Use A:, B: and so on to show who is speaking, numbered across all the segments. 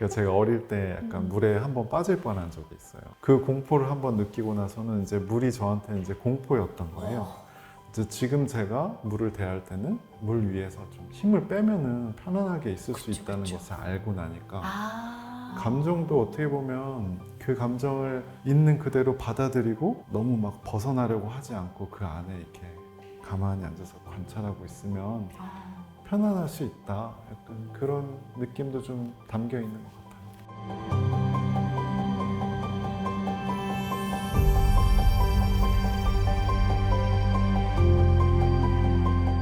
A: 그러니까 제가 어릴 때 약간 물에 한번 빠질 뻔한 적이 있어요. 그 공포를 한번 느끼고 나서는 이제 물이 저한테 이제 공포였던 거예요. 이제 지금 제가 물을 대할 때는 물 위에서 좀 힘을 빼면은 편안하게 있을 수 있다는 것을 알고 나니까 감정도 어떻게 보면 그 감정을 있는 그대로 받아들이고 너무 막 벗어나려고 하지 않고 그 안에 이렇게 가만히 앉아서 관찰하고 있으면 편안할 수 있다. 약간 그런 느낌도 좀 담겨 있는 것 같아요.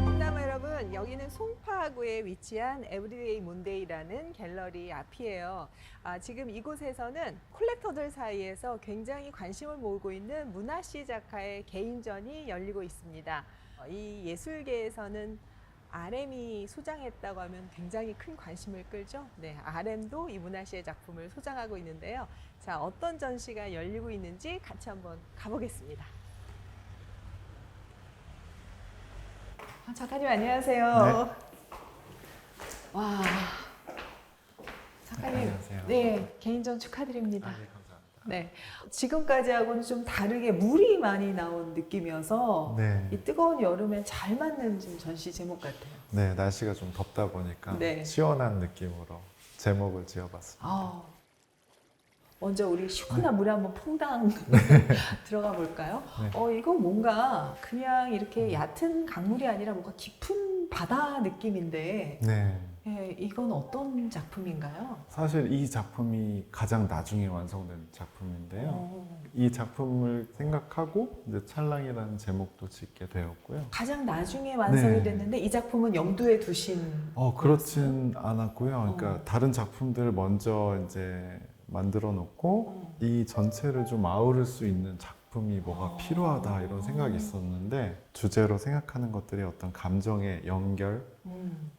B: 그나마 여러분, 여기는 송파구에 위치한 에브리데이 몬데이라는 갤러리 앞이에요. 지금 이곳에서는 콜렉터들 사이에서 굉장히 관심을 모으고 있는 문하씨 작가의 개인전이 열리고 있습니다. 이 예술계에서는 RM이 소장했다고 하면 굉장히 큰 관심을 끌죠. 네, RM도 이 문하씨의 작품을 소장하고 있는데요. 자, 어떤 전시가 열리고 있는지 같이 한번 가보겠습니다. 작가님 안녕하세요.
A: 네.
B: 와, 작가님,
A: 안녕하세요.
B: 네, 개인전 축하드립니다.
A: 네, 감사합니다.
B: 네, 지금까지하고는 좀 다르게 물이 많이 나온 느낌이어서
A: 네.
B: 이 뜨거운 여름에 잘 맞는 좀 전시 제목 같아요.
A: 네, 날씨가 좀 덥다 보니까
B: 네.
A: 시원한 느낌으로 제목을 지어봤습니다.
B: 먼저 우리 시원한 물에 한번 퐁당 들어가 볼까요?
A: 네.
B: 이거 뭔가 그냥 이렇게 얕은 강물이 아니라 뭔가 깊은 바다 느낌인데
A: 네.
B: 예, 이건 어떤 작품인가요?
A: 사실 이 작품이 가장 나중에 완성된 작품인데요. 이 작품을 생각하고 이제 찰랑이라는 제목도 짓게 되었고요.
B: 가장 나중에 완성이
A: 네.
B: 됐는데 이 작품은 염두에 두신
A: 그렇진 않았고요. 그러니까 다른 작품들을 먼저 이제 만들어 놓고 이 전체를 좀 아우를 수 있는 작품이 뭐가 필요하다 이런 생각이 있었는데 주제로 생각하는 것들이 어떤 감정의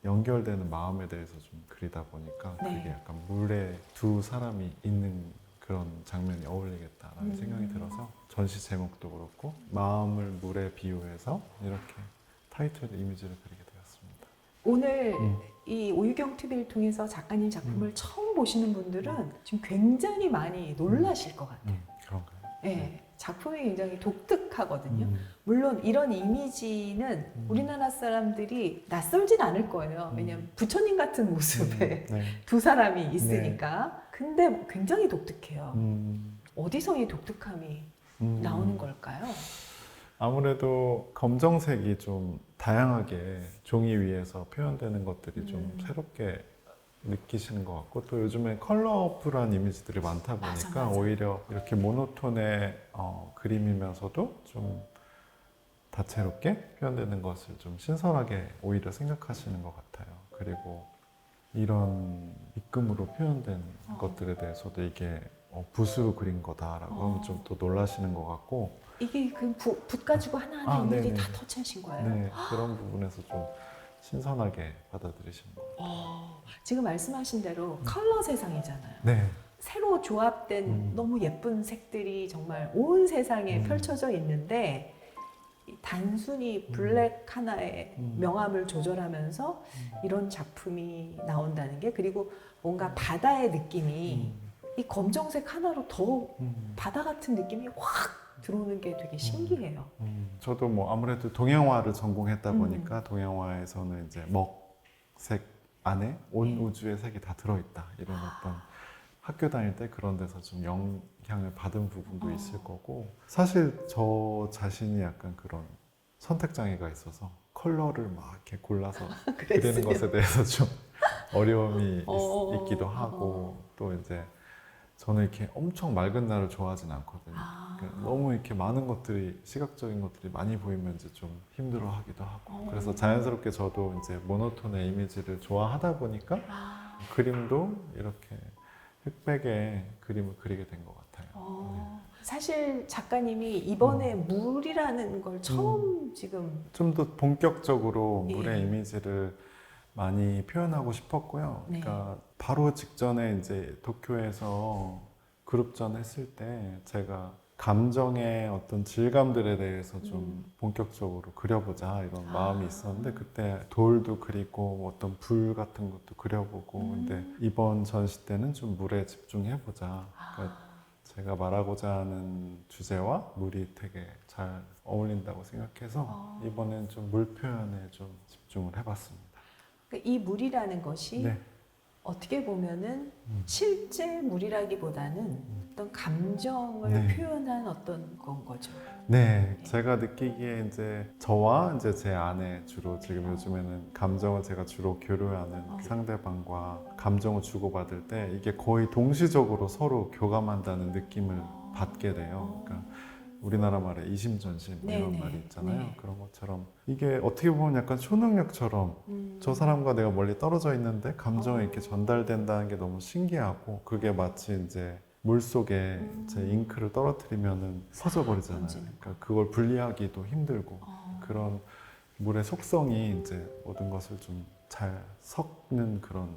A: 연결되는 마음에 대해서 좀 그리다 보니까
B: 네.
A: 그게 약간 물에 두 사람이 있는 그런 장면이 어울리겠다라는 생각이 들어서 전시 제목도 그렇고 마음을 물에 비유해서 이렇게 타이틀 이미지를 그리게 되었습니다.
B: 오늘 이 오유경 TV를 통해서 작가님 작품을 처음 보시는 분들은 지금 굉장히 많이 놀라실 것 같아요.
A: 그런가요?
B: 네, 작품이 굉장히 독특하거든요. 물론 이런 이미지는 우리나라 사람들이 낯설진 않을 거예요. 왜냐하면 부처님 같은 모습에
A: 네.
B: 두 사람이 있으니까. 근데 굉장히 독특해요. 어디서 이 독특함이 나오는 걸까요?
A: 아무래도 검정색이 좀 다양하게 종이 위에서 표현되는 것들이 좀 새롭게 느끼시는 것 같고 또 요즘에 컬러풀한 이미지들이 많다 보니까
B: 맞아.
A: 오히려 이렇게 모노톤의 그림이면서도 좀 다채롭게 표현되는 것을 좀 신선하게 오히려 생각하시는 것 같아요. 그리고 이런 입금으로 표현된 것들에 대해서도 이게 붓으로 그린 거다라고 하면 좀 또 놀라시는 것 같고
B: 이게 그 붓 가지고 하나하나 일일이
A: 네네.
B: 다 터치하신 거예요?
A: 네, 그런 부분에서 좀 신선하게 받아들이시는 것 같아요.
B: 지금 말씀하신 대로 컬러 세상이잖아요.
A: 네.
B: 새로 조합된 너무 예쁜 색들이 정말 온 세상에 펼쳐져 있는데 단순히 블랙 하나의 명암을 조절하면서 이런 작품이 나온다는 게 그리고 뭔가 바다의 느낌이 이 검정색 하나로 더 바다 같은 느낌이 확 들어오는 게 되게 신기해요.
A: 저도 뭐 아무래도 동양화를 전공했다 보니까 동양화에서는 이제 먹색 안에 온 우주의 색이 다 들어있다 이런 어떤 학교 다닐 때 그런 데서 좀 영향을 받은 부분도 있을 거고 사실 저 자신이 약간 그런 선택 장애가 있어서 컬러를 막 이렇게 골라서 그리는 것에 대해서 좀 어려움이 있기도 하고 또 이제 저는 이렇게 엄청 맑은 날을 좋아하진 않거든요. 그러니까 너무 이렇게 많은 것들이 시각적인 것들이 많이 보이면 이제 좀 힘들어하기도 하고 그래서 자연스럽게 저도 이제 모노톤의 이미지를 좋아하다 보니까 그림도 이렇게 흑백의 그림을 그리게 된 것 같아요.
B: 사실 작가님이 이번에 물이라는 걸 처음 지금
A: 좀 더 본격적으로
B: 예.
A: 물의 이미지를 많이 표현하고 싶었고요.
B: 네.
A: 그러니까 바로 직전에 이제 도쿄에서 그룹전 했을 때 제가 감정의 어떤 질감들에 대해서 좀 본격적으로 그려보자 이런 마음이 있었는데 그때 돌도 그리고 뭐 어떤 불 같은 것도 그려보고 근데 이번 전시 때는 좀 물에 집중해보자. 그러니까 제가 말하고자 하는 주제와 물이 되게 잘 어울린다고 생각해서 이번엔 좀 물 표현에 좀 집중을 해봤습니다.
B: 그러니까 이 물이라는 것이
A: 네.
B: 어떻게 보면은 실제 물이라기보다는 어떤 감정을
A: 네.
B: 표현한 어떤 건 거죠.
A: 네, 제가 느끼기에 이제 저와 이제 제 아내 주로 지금 요즘에는 감정을 제가 주로 교류하는 그 상대방과 감정을 주고받을 때 이게 거의 동시적으로 서로 교감한다는 느낌을 받게 돼요. 그러니까 우리나라 말에 이심전심 뭐 이런
B: 네네.
A: 말이 있잖아요.
B: 네.
A: 그런 것처럼 이게 어떻게 보면 약간 초능력처럼 저 사람과 내가 멀리 떨어져 있는데 감정이 이렇게 전달된다는 게 너무 신기하고 그게 마치 이제 물 속에 제 잉크를 떨어뜨리면은 퍼져버리잖아요. 그러니까 그걸 분리하기도 힘들고 그런 물의 속성이 이제 모든 것을 좀 잘 섞는 그런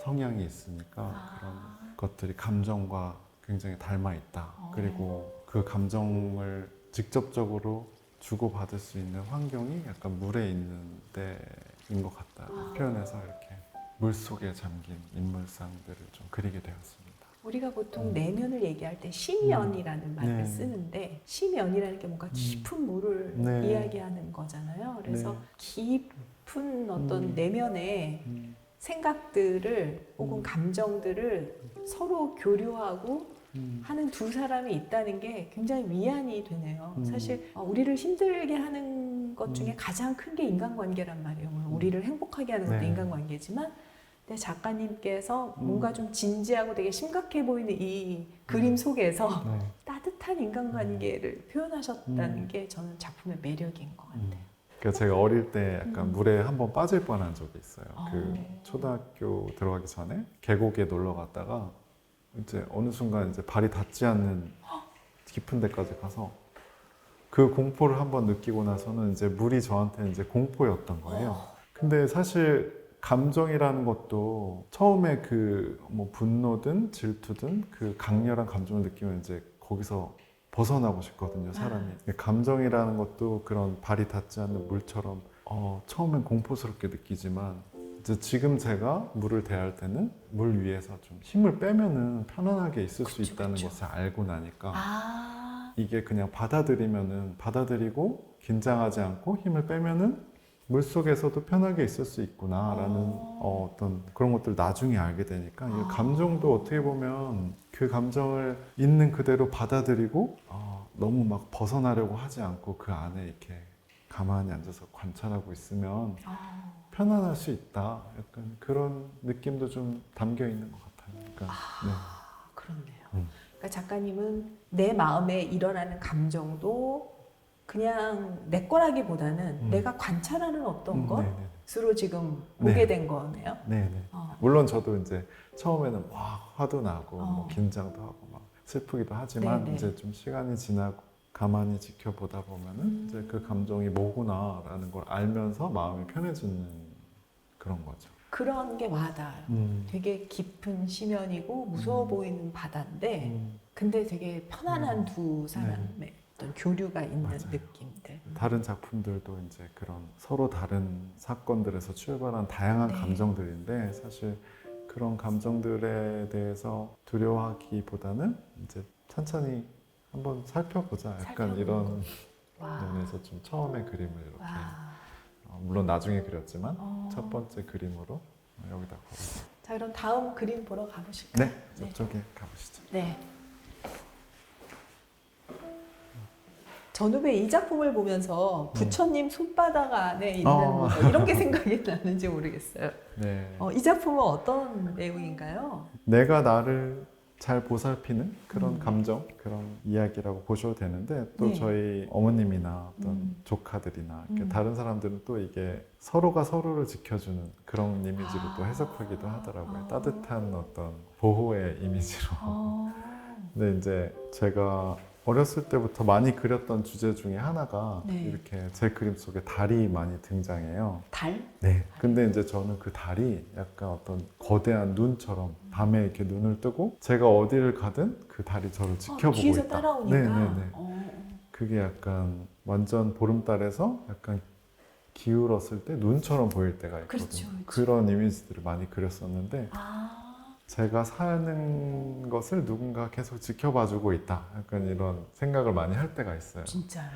A: 성향이 있으니까 그런 것들이 감정과 굉장히 닮아 있다. 그리고 그 감정을 직접적으로 주고받을 수 있는 환경이 약간 물에 있는 데인 것 같다. 표현해서 이렇게 물 속에 잠긴 인물상들을 좀 그리게 되었습니다.
B: 우리가 보통 내면을 얘기할 때 심연이라는 말을
A: 네.
B: 쓰는데 심연이라는 게 뭔가 깊은 물을
A: 네.
B: 이야기하는 거잖아요. 그래서
A: 네.
B: 깊은 어떤 내면의 생각들을 혹은 감정들을 서로 교류하고 하는 두 사람이 있다는 게 굉장히 위안이 되네요. 사실 우리를 힘들게 하는 것 중에 가장 큰 게 인간관계란 말이에요. 물론 우리를 행복하게 하는 것도
A: 네.
B: 인간관계지만 근데 작가님께서 뭔가 좀 진지하고 되게 심각해 보이는 이 그림 속에서
A: 네.
B: 따뜻한 인간관계를 표현하셨다는 게 저는 작품의 매력인 것 같아요.
A: 그러니까 제가 어릴 때 약간 물에 한번 빠질 뻔한 적이 있어요. 그
B: 어.
A: 초등학교 들어가기 전에 계곡에 놀러 갔다가 이제 어느 순간 이제 발이 닿지 않는 깊은 데까지 가서 그 공포를 한번 느끼고 나서는 이제 물이 저한테 이제 공포였던 거예요. 근데 사실 감정이라는 것도 처음에 그 뭐 분노든 질투든 그 강렬한 감정을 느끼면 이제 거기서 벗어나고 싶거든요, 사람이. 감정이라는 것도 그런 발이 닿지 않는 물처럼 처음엔 공포스럽게 느끼지만 이제 지금 제가 물을 대할 때는 물 위에서 좀 힘을 빼면은 편안하게 있을 수
B: 그쵸,
A: 있다는
B: 그쵸.
A: 것을 알고 나니까
B: 아,
A: 이게 그냥 받아들이면은 받아들이고 긴장하지 않고 힘을 빼면은 물 속에서도 편하게 있을 수 있구나라는 어떤 그런 것들 나중에 알게 되니까 이 감정도 어떻게 보면 그 감정을 있는 그대로 받아들이고 너무 막 벗어나려고 하지 않고 그 안에 이렇게 가만히 앉아서 관찰하고 있으면 편안할 수 있다. 약간 그런 느낌도 좀 담겨 있는 것 같아요. 그러니까,
B: 그렇네요. 그러니까 작가님은 내 마음에 일어나는 감정도 그냥 내 거라기보다는 내가 관찰하는 어떤
A: 네네.
B: 것으로 지금
A: 네.
B: 보게 된 거네요.
A: 네네. 물론 저도 이제 처음에는 막 화도 나고 뭐 긴장도 하고 막 슬프기도 하지만
B: 네네.
A: 이제 좀 시간이 지나고 가만히 지켜보다 보면은 이제 그 감정이 뭐구나라는 걸 알면서 마음이 편해지는 그런 거죠.
B: 그런 게 와닿아요. 되게 깊은 심연이고 무서워 보이는 바다인데 근데 되게 편안한 두 사람의 어떤 교류가 있는
A: 맞아요.
B: 느낌들.
A: 다른 작품들도 이제 그런 서로 다른 사건들에서 출발한 다양한
B: 네.
A: 감정들인데 사실 그런 감정들에 대해서 두려워하기보다는 이제 천천히 한번 살펴보자. 약간
B: 살펴보는
A: 이런
B: 와.
A: 면에서 좀 처음에 그림을 이렇게
B: 와.
A: 물론 나중에 그렸지만 첫 번째 그림으로 여기다 걸었어요.
B: 자, 그럼 다음 그림 보러 가보실까요?
A: 네, 저쪽에 가보시죠.
B: 네. 저는 왜 이 작품을 보면서 부처님 손바닥 안에 있는 뭐 이런 게 생각이 나는지 모르겠어요.
A: 네.
B: 이 작품은 어떤 내용인가요?
A: 내가 나를 잘 보살피는 그런 감정, 그런 이야기라고 보셔도 되는데 또
B: 네.
A: 저희 어머님이나 어떤 조카들이나 이렇게 다른 사람들은 또 이게 서로가 서로를 지켜주는 그런 이미지로 또 해석하기도 하더라고요. 따뜻한 어떤 보호의 이미지로. 근데 이제 제가 어렸을 때부터 많이 그렸던 주제 중에 하나가
C: 네.
A: 이렇게 제 그림 속에 달이 많이 등장해요.
C: 달?
A: 네. 근데 이제 저는 그 달이 약간 어떤 거대한 눈처럼 밤에 이렇게 눈을 뜨고 제가 어디를 가든 그 달이 저를 지켜보고
C: 뒤에서
A: 있다.
C: 따라오니까.
A: 네네네.
C: 어.
A: 그게 약간 완전 보름달에서 약간 기울었을 때 눈처럼 보일 때가 있거든요.
C: 그렇죠, 그렇죠.
A: 그런 이미지들을 많이 그렸었는데
C: 아,
A: 제가 사는 것을 누군가 계속 지켜봐주고 있다. 약간 이런 생각을 많이 할 때가 있어요.
C: 진짜요?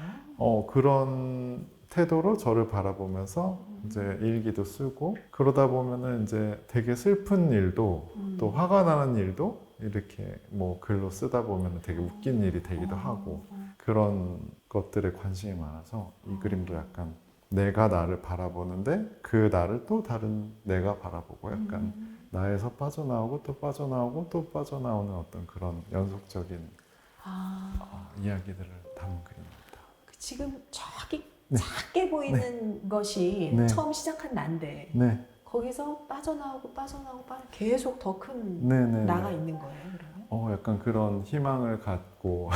A: 그런 태도로 저를 바라보면서 이제 일기도 쓰고 그러다 보면은 이제 되게 슬픈 일도 또 화가 나는 일도 이렇게 뭐 글로 쓰다 보면 되게 웃긴 일이 되기도 하고 그런 것들에 관심이 많아서 이 그림도 약간 내가 나를 바라보는데 그 나를 또 다른 내가 바라보고 약간 나에서 빠져나오고 또 빠져나오고 또 빠져나오는 어떤 그런 연속적인 이야기들을 담은 그림입니다.
C: 지금 저기
A: 네.
C: 작게 보이는 것이
A: 네.
C: 처음 시작한 난데
A: 네,
C: 거기서 빠져나오고 계속 더 큰
A: 네네.
C: 나가 있는 거예요, 그러면?
A: 약간 그런 희망을 갖고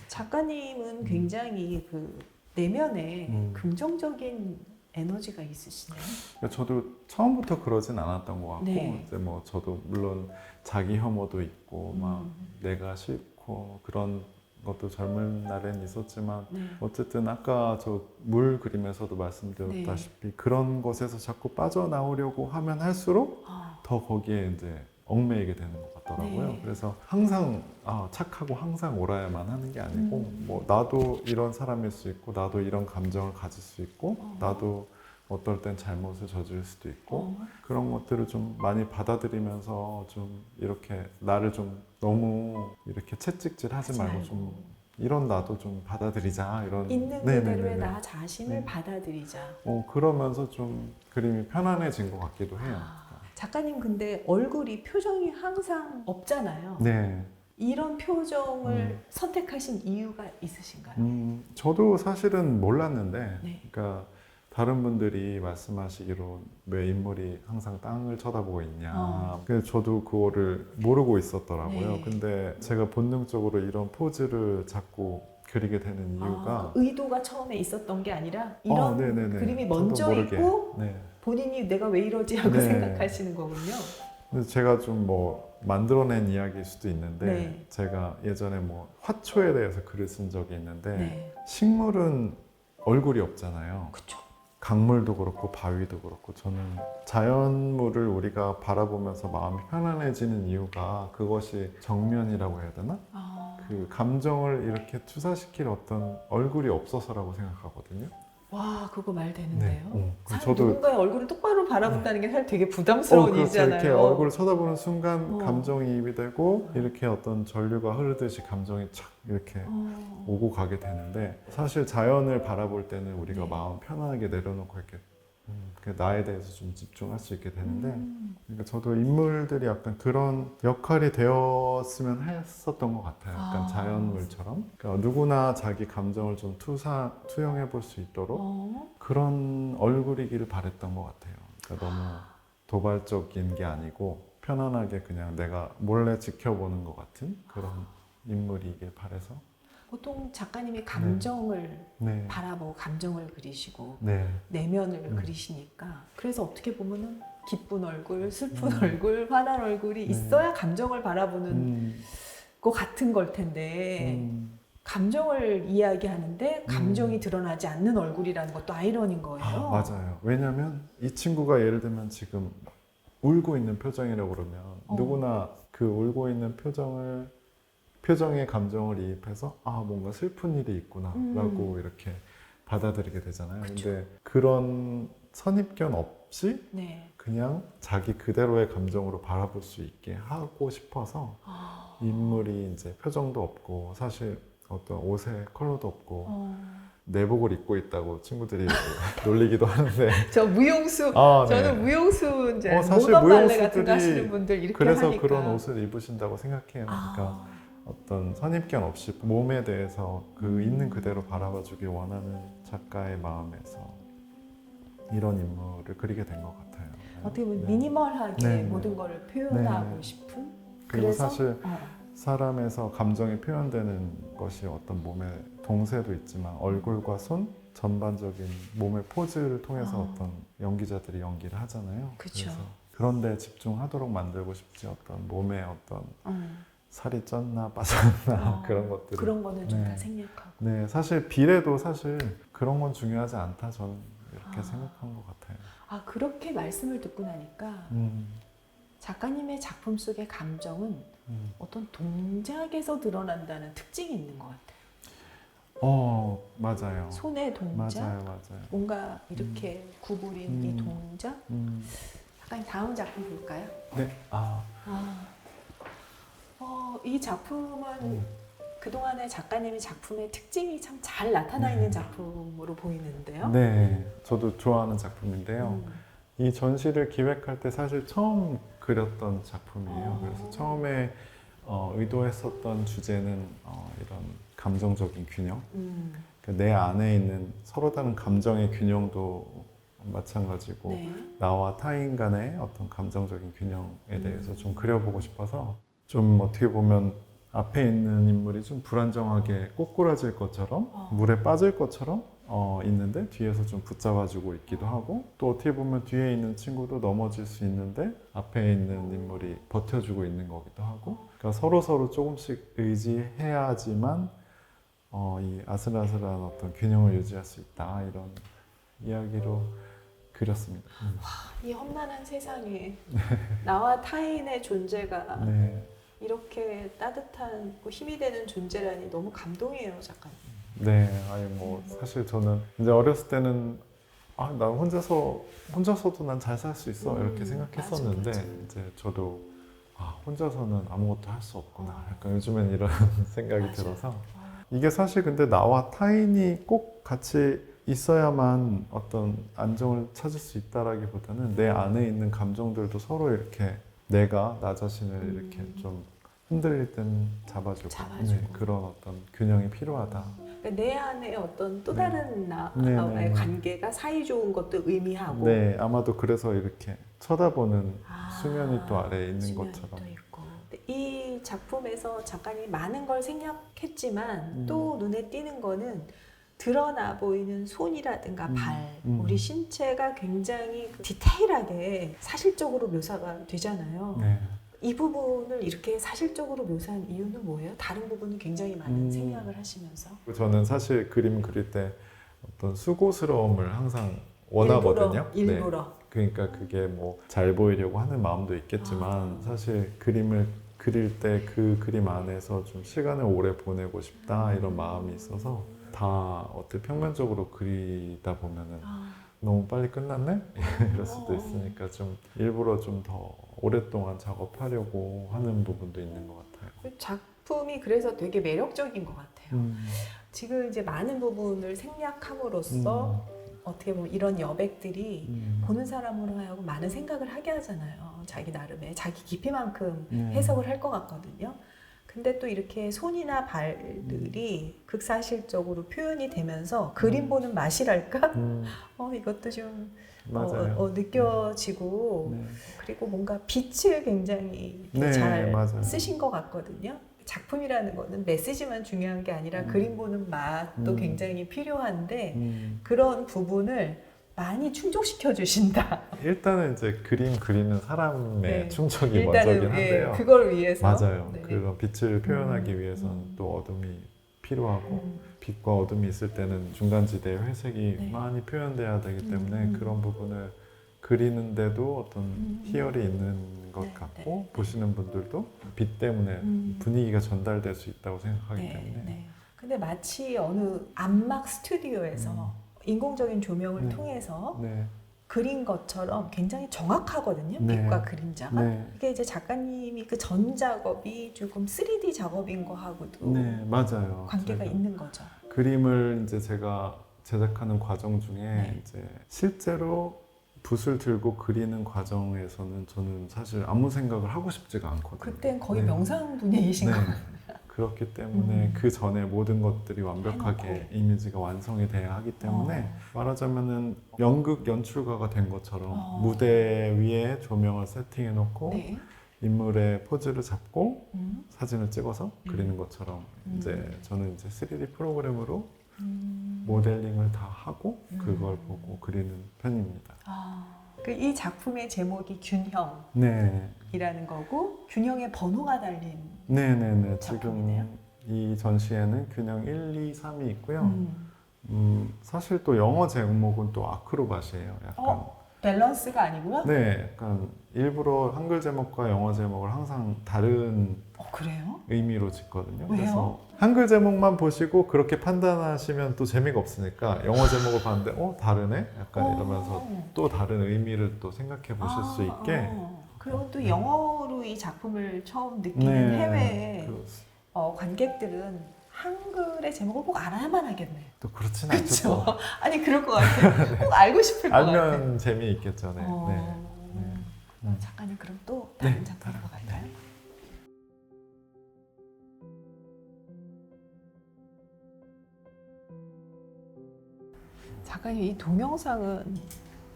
C: 작가님은 굉장히 그 내면에 긍정적인 에너지가 있으시네요.
A: 저도 처음부터 그러진 않았던 것 같고
C: 네.
A: 이제 뭐 저도 물론 자기 혐오도 있고 막 내가 싫고 그런 것도 젊은 날엔 있었지만
C: 네.
A: 어쨌든 아까 저 물 그림에서도 말씀드렸다시피 그런 것에서 자꾸 빠져나오려고 하면 할수록 더 거기에 이제 얽매이게 되는 것 같더라고요.
C: 네.
A: 그래서 항상 착하고 항상 옳아야만 하는 게 아니고 뭐 나도 이런 사람일 수 있고 나도 이런 감정을 가질 수 있고 나도 어떨 땐 잘못을 저지를 수도 있고 그런 것들을 좀 많이 받아들이면서 좀 이렇게 나를 좀 너무 이렇게 채찍질하지 말고 좀 이런 나도 좀 받아들이자 이런
C: 있는
A: 네네네네.
C: 그대로의 나 자신을
A: 네.
C: 받아들이자.
A: 그러면서 좀 그림이 편안해진 것 같기도 해요.
C: 작가님 근데 얼굴이 표정이 항상 없잖아요.
A: 네.
C: 이런 표정을 선택하신 이유가 있으신가요?
A: 저도 사실은 몰랐는데,
C: 네.
A: 그러니까 다른 분들이 말씀하시기로 왜 인물이 항상 땅을 쳐다보고 있냐. 그래서 저도 그거를 모르고 있었더라고요.
C: 네.
A: 근데 제가 본능적으로 이런 포즈를 자꾸 그리게 되는 이유가
C: 의도가 처음에 있었던 게 아니라 이런
A: 네네네.
C: 그림이
A: 저도
C: 먼저
A: 모르게.
C: 있고
A: 네.
C: 본인이 내가 왜 이러지 하고
A: 네.
C: 생각하시는 거군요.
A: 그래서 제가 좀 뭐 만들어낸 이야기일 수도 있는데
C: 네.
A: 제가 예전에 뭐 화초에 대해서 글을 쓴 적이 있는데
C: 네.
A: 식물은 얼굴이 없잖아요.
C: 그렇죠.
A: 강물도 그렇고 바위도 그렇고 저는 자연물을 우리가 바라보면서 마음이 편안해지는 이유가 그것이 정면이라고 해야 되나? 그 감정을 이렇게 투사시킬 어떤 얼굴이 없어서라고 생각하거든요.
C: 와, 그거 말 되는데요.
A: 저도
C: 누군가의 얼굴을 똑바로 바라본다는 게 사실 되게 부담스러운
A: 그렇죠.
C: 일이잖아요.
A: 이렇게 얼굴을 쳐다보는 순간
C: 어.
A: 감정이입이 되고 이렇게 어떤 전류가 흐르듯이 감정이 착 이렇게
C: 어.
A: 오고 가게 되는데 사실 자연을 바라볼 때는 우리가
C: 네.
A: 마음 편안하게 내려놓고 이렇게 그 나에 대해서 좀 집중할 수 있게 되는데 그러니까 저도 인물들이 약간 그런 역할이 되었으면 했었던 것 같아요. 약간 자연물처럼 그러니까 누구나 자기 감정을 좀 투영해 볼 수 있도록 그런 얼굴이기를 바랬던 것 같아요. 그러니까 너무 도발적인 게 아니고 편안하게 그냥 내가 몰래 지켜보는 것 같은 그런 인물이길 바래서
C: 보통 작가님이 감정을
A: 네.
C: 바라보고 감정을 그리시고
A: 네.
C: 내면을 그리시니까 그래서 어떻게 보면은 기쁜 얼굴, 슬픈 얼굴, 화난 얼굴이 있어야 감정을 바라보는 것 같은 걸 텐데 감정을 이야기하는데 감정이 드러나지 않는 얼굴이라는 것도 아이러니인 거예요.
A: 맞아요. 왜냐면 이 친구가 예를 들면 지금 울고 있는 표정이라고 그러면 누구나 그 울고 있는 표정에 감정을 이입해서 뭔가 슬픈 일이 있구나 라고 이렇게 받아들이게 되잖아요. 근데 그런 선입견 없이
C: 네.
A: 그냥 자기 그대로의 감정으로 바라볼 수 있게 하고 싶어서 인물이 이제 표정도 없고 사실 어떤 옷에 컬러도 없고 내복을 입고 있다고 친구들이 놀리기도 하는데
C: 저 무용수,
A: 네.
C: 저는 무용수 이제
A: 사실
C: 모던 발레 같은 거
A: 무용수들이
C: 하시는 분들 이렇게
A: 그래서
C: 하니까
A: 그런 옷을 입으신다고 생각해요. 그러니까 어떤 선입견 없이 몸에 대해서 그 있는 그대로 바라봐주길 원하는 작가의 마음에서 이런 인물을 그리게 된 것 같아요.
C: 어떻게 보면
A: 네.
C: 미니멀하게
A: 네.
C: 모든 걸 표현하고
A: 네.
C: 싶은
A: 그리고
C: 그래서
A: 사실 사람에서 감정이 표현되는 것이 어떤 몸의 동세도 있지만 얼굴과 손 전반적인 몸의 포즈를 통해서 어떤 연기자들이 연기를 하잖아요.
C: 그쵸.
A: 그래서 그런 데 집중하도록 만들고 싶지 어떤 몸의 어떤 살이 쪘나 빠졌나 그런 것들
C: 그런 거는 좀 다
A: 네.
C: 생략하고.
A: 네, 사실 비례도 사실 그런 건 중요하지 않다 저는 이렇게 생각한 것 같아요.
C: 아, 그렇게 말씀을 듣고 나니까 작가님의 작품 속의 감정은 어떤 동작에서 드러난다는 특징이 있는 것 같아요.
A: 맞아요.
C: 손의 동작,
A: 맞아요.
C: 뭔가 이렇게 구부린 이 동작. 작가님 다음 작품 볼까요?
A: 네.
C: 이 작품은 그동안의 작가님의 작품의 특징이 참 잘 나타나 있는 작품으로 보이는데요.
A: 네, 저도 좋아하는 작품인데요. 이 전시를 기획할 때 사실 처음 그렸던 작품이에요. 그래서 처음에 의도했었던 주제는 이런 감정적인 균형. 그러니까 내 안에 있는 서로 다른 감정의 균형도 마찬가지고
C: 네.
A: 나와 타인 간의 어떤 감정적인 균형에 대해서 좀 그려보고 싶어서 좀 어떻게 보면 앞에 있는 인물이 좀 불안정하게 꼬꾸라질 것처럼 물에 빠질 것처럼 있는데 뒤에서 좀 붙잡아주고 있기도 하고 또 어떻게 보면 뒤에 있는 친구도 넘어질 수 있는데 앞에 있는 인물이 버텨주고 있는 거기도 하고 그러니까 서로 조금씩 의지해야지만 이 아슬아슬한 어떤 균형을 유지할 수 있다 이런 이야기로 그렸습니다.
C: 이 험난한 세상에 나와 타인의 존재가
A: 네.
C: 이렇게 따뜻한 힘이 되는 존재라니 너무 감동이에요, 작가님.
A: 네, 아니 뭐 사실 저는 이제 어렸을 때는 나 혼자서도 난 잘 살 수 있어 이렇게 생각했었는데
C: 맞아.
A: 이제 저도 혼자서는 아무것도 할 수 없구나. 약간 요즘엔 이런 생각이
C: 맞아.
A: 들어서 이게 사실 근데 나와 타인이 꼭 같이 있어야만 어떤 안정을 찾을 수 있다라기보다는 내 안에 있는 감정들도 서로 이렇게 내가 나 자신을 이렇게 좀 흔들릴 땐 잡아주고 네, 그런 어떤 균형이 필요하다.
C: 그러니까 내 안에 어떤 또 다른
A: 네.
C: 관계가 사이 좋은 것도 의미하고
A: 네, 아마도 그래서 이렇게 쳐다보는 수면이 또 아래에 있는
C: 수면이
A: 것처럼.
C: 또 있고. 이 작품에서 작가님이 많은 걸 생략했지만 또 눈에 띄는 거는 드러나 보이는 손이라든가 발, 우리 신체가 굉장히 디테일하게 사실적으로 묘사가 되잖아요.
A: 네.
C: 이 부분을 이렇게 사실적으로 묘사한 이유는 뭐예요? 다른 부분은 굉장히 많은 생략을 하시면서
A: 저는 사실 그림 그릴 때 어떤 수고스러움을 항상 원하거든요.
C: 일부러.
A: 네. 그러니까 그게 뭐 잘 보이려고 하는 마음도 있겠지만 사실 그림을 그릴 때 그 그림 안에서 좀 시간을 오래 보내고 싶다 이런 마음이 있어서 다 어떻게 평면적으로 그리다 보면은 너무 빨리 끝났네? 이럴 수도 있으니까 좀 일부러 좀 더 오랫동안 작업하려고 하는 부분도 있는 것 같아요.
C: 작품이 그래서 되게 매력적인 것 같아요. 지금 이제 많은 부분을 생략함으로써 어떻게 보면 이런 여백들이 보는 사람으로 하여금 많은 생각을 하게 하잖아요. 자기 나름의 자기 깊이만큼 해석을 할 것 같거든요. 근데 또 이렇게 손이나 발들이 극사실적으로 표현이 되면서 그림 보는 맛이랄까? 이것도 좀 느껴지고 그리고 뭔가 빛을 굉장히 이렇게 잘 쓰신 것 같거든요. 작품이라는 거는 메시지만 중요한 게 아니라 그림 보는 맛도 굉장히 필요한데 그런 부분을 많이 충족시켜 주신다.
A: 일단은 이제 그림 그리는 사람의 충족이
C: 일단은,
A: 먼저긴 한데요.
C: 그걸 위해서
A: 맞아요.
C: 네.
A: 그런 빛을 표현하기 위해서는 또 어둠이 필요하고 빛과 어둠이 있을 때는 중간지대의 회색이 많이 표현돼야 되기 때문에 그런 부분을 그리는데도 어떤 희열이 있는 것 같고 보시는 분들도 빛 때문에 분위기가 전달될 수 있다고 생각하기 때문에
C: 근데 마치 어느 안막 스튜디오에서 인공적인 조명을 통해서 그린 것처럼 굉장히 정확하거든요. 빛과 그림자가. 이게 이제 작가님이 그 전 작업이 조금 3D 작업인 거하고도
A: 맞아요.
C: 관계가 있는 거죠.
A: 그림을 이제 제가 제작하는 과정 중에 이제 실제로 붓을 들고 그리는 과정에서는 저는 사실 아무 생각을 하고 싶지가 않거든요.
C: 그땐 거의 명상 분야이신 거예요.
A: 그렇기 때문에 그 전에 모든 것들이 완벽하게 이미지가 완성이 돼야 하기 때문에 말하자면은 연극 연출가가 된 것처럼 무대 위에 조명을 세팅해 놓고 인물의 포즈를 잡고 사진을 찍어서 그리는 것처럼
C: 음.
A: 이제 저는 이제 3D 프로그램으로 모델링을 다 하고 그걸
C: 음.
A: 보고 그리는 편입니다.
C: 이 작품의 제목이 균형이라는
A: 네,
C: 거고 균형에 번호가 달린
A: 네네네.
C: 작품이네요.
A: 지금 이 전시에는 균형 1, 2, 3이 있고요.
C: 음.
A: 사실 또 영어 제목은 또 아크로밧이에요. 약간
C: 밸런스가 아니고요?
A: 네, 약간 일부러 한글 제목과 영어 제목을 항상 다른
C: 그래요?
A: 의미로 짓거든요.
C: 왜요?
A: 그래서 한글 제목만 보시고 그렇게 판단하시면 또 재미가 없으니까 영어 제목을 봤는데 다르네? 약간 이러면서 또 다른 의미를 또 생각해 보실 수 있게.
C: 그리고 또 영어로 이 작품을 처음 느끼는
A: 네,
C: 해외
A: 그-
C: 관객들은 한글의 제목을 꼭 알아야만 하겠네.
A: 또 그렇진 않죠.
C: 그렇죠?
A: 또.
C: 아니 그럴 것 같아요. 꼭 알고 싶을 것 같아요.
A: 알면 재미있겠죠. 네. 네.
C: 작가님 그럼 또 다른
A: 네,
C: 작품으로
A: 다른,
C: 갈까요? 작가님 이 동영상은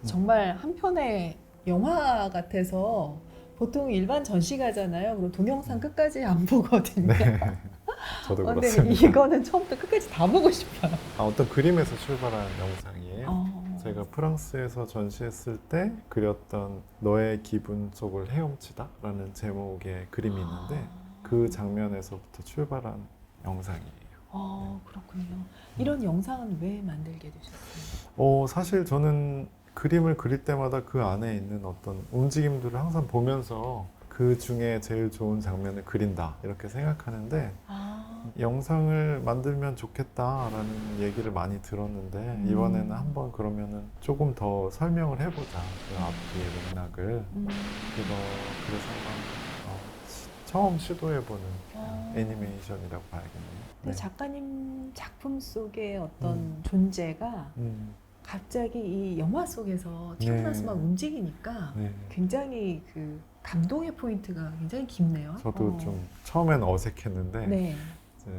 C: 정말 한편의 영화 같아서 보통 일반 전시 가잖아요. 그럼 동영상 끝까지 안 보거든요.
A: 네. 저도
C: 근데
A: 그렇습니다.
C: 이거는 처음부터 끝까지 다 보고 싶어요.
A: 어떤 그림에서 출발한 영상이에요. 제가 프랑스에서 전시했을 때 그렸던 너의 기분 속을 헤엄치다 라는 제목의 그림이 있는데 그 장면에서부터 출발한 영상이에요.
C: 그렇군요. 이런 영상은 왜 만들게 되셨어요?
A: 사실 저는 그림을 그릴 때마다 그 안에 있는 어떤 움직임들을 항상 보면서 그 중에 제일 좋은 장면을 그린다 이렇게 생각하는데 영상을 만들면 좋겠다라는 얘기를 많이 들었는데 이번에는 한번 그러면은 조금 더 설명을 해보자 그 앞뒤의 맥락을 그래서 한번 처음 시도해보는 애니메이션이라고 봐야겠네요.
C: 근데 작가님 작품 속의 어떤 존재가 갑자기 이 영화 속에서 튀어나와서 막 움직이니까
A: 네.
C: 굉장히 그 감동의 포인트가 굉장히 깊네요.
A: 저도 좀 처음엔 어색했는데
C: 네.
A: 이제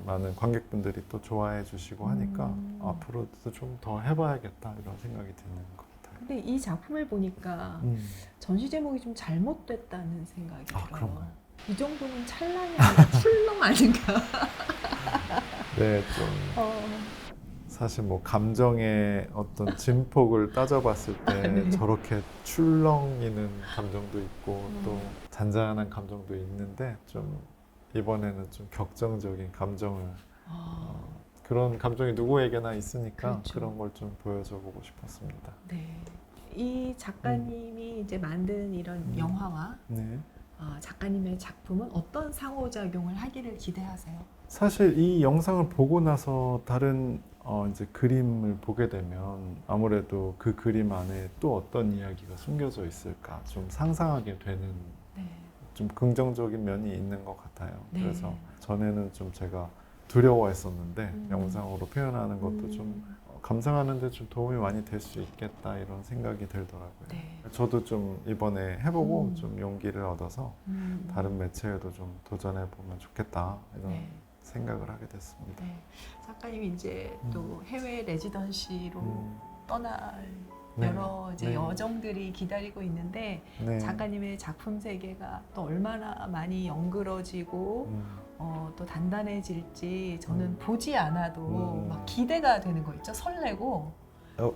A: 많은 관객분들이 또 좋아해 주시고 하니까 앞으로도 좀 더 해봐야겠다 이런 생각이 드는 것 같아요.
C: 근데 이 작품을 보니까 전시 제목이 좀 잘못됐다는 생각이 들어요.
A: 그런가요?
C: 이 정도면 찰랑이 아니라 출렁 아닌가?
A: 네, 좀 사실 뭐 감정의 어떤 진폭을 따져봤을 때
C: 네.
A: 저렇게 출렁이는 감정도 있고 또 잔잔한 감정도 있는데 좀 이번에는 좀 격정적인 감정을 그런 감정이 누구에게나 있으니까
C: 그렇죠.
A: 그런 걸 좀 보여줘 보고 싶었습니다.
C: 네. 이 작가님이 이제 만든 이런 영화와
A: 네.
C: 작가님의 작품은 어떤 상호작용을 하기를 기대하세요?
A: 사실 이 영상을 보고 나서 다른 이제 그림을 보게 되면 아무래도 그 그림 안에 또 어떤 이야기가 숨겨져 있을까 좀 상상하게 되는
C: 네.
A: 좀 긍정적인 면이 있는 것 같아요.
C: 네.
A: 그래서 전에는 좀 제가 두려워했었는데 영상으로 표현하는 것도 좀 감상하는 데 좀 도움이 많이 될 수 있겠다 이런 생각이 들더라고요.
C: 네.
A: 저도 좀 이번에 해보고 좀 용기를 얻어서
C: 음.
A: 다른 매체에도 좀 도전해 보면 좋겠다 이런
C: 네.
A: 생각을 하게 됐습니다.
C: 네. 작가님이 이제 또 해외 레지던시로 떠날
A: 네.
C: 여러 이제
A: 네.
C: 여정들이 기다리고 있는데
A: 네.
C: 작가님의 작품 세계가 또 얼마나 많이 연그러지고 또 단단해질지 저는 보지 않아도 막 기대가 되는 거 있죠. 설레고.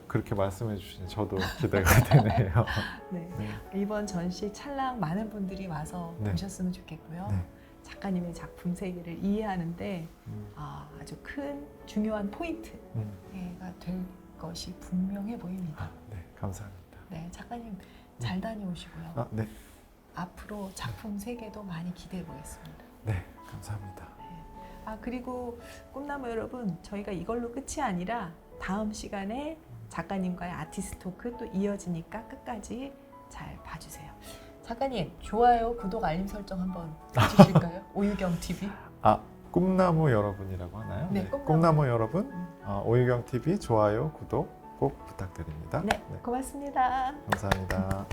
A: 그렇게 말씀해 주시니 저도 기대가 되네요.
C: 네.
A: 네.
C: 이번 전시 찰랑 많은 분들이 와서
A: 네.
C: 보셨으면 좋겠고요.
A: 네.
C: 작가님의 작품 세계를 이해하는데 아주 큰 중요한 포인트가 될 것이 분명해 보입니다.
A: 네, 감사합니다.
C: 네, 작가님 잘 다녀오시고요.
A: 네.
C: 앞으로 작품 세계도 많이 기대해 보겠습니다.
A: 네, 감사합니다.
C: 그리고 꿈나무 여러분, 저희가 이걸로 끝이 아니라 다음 시간에 작가님과의 아티스트 토크 또 이어지니까 끝까지 잘 봐주세요. 작가님, 좋아요, 구독, 알림 설정 한번 해주실까요? 오유경 TV.
A: 꿈나무 여러분이라고 하나요?
C: 네,
A: 꿈나무 여러분, 오유경 TV 좋아요, 구독 꼭 부탁드립니다.
C: 네, 고맙습니다.
A: 감사합니다.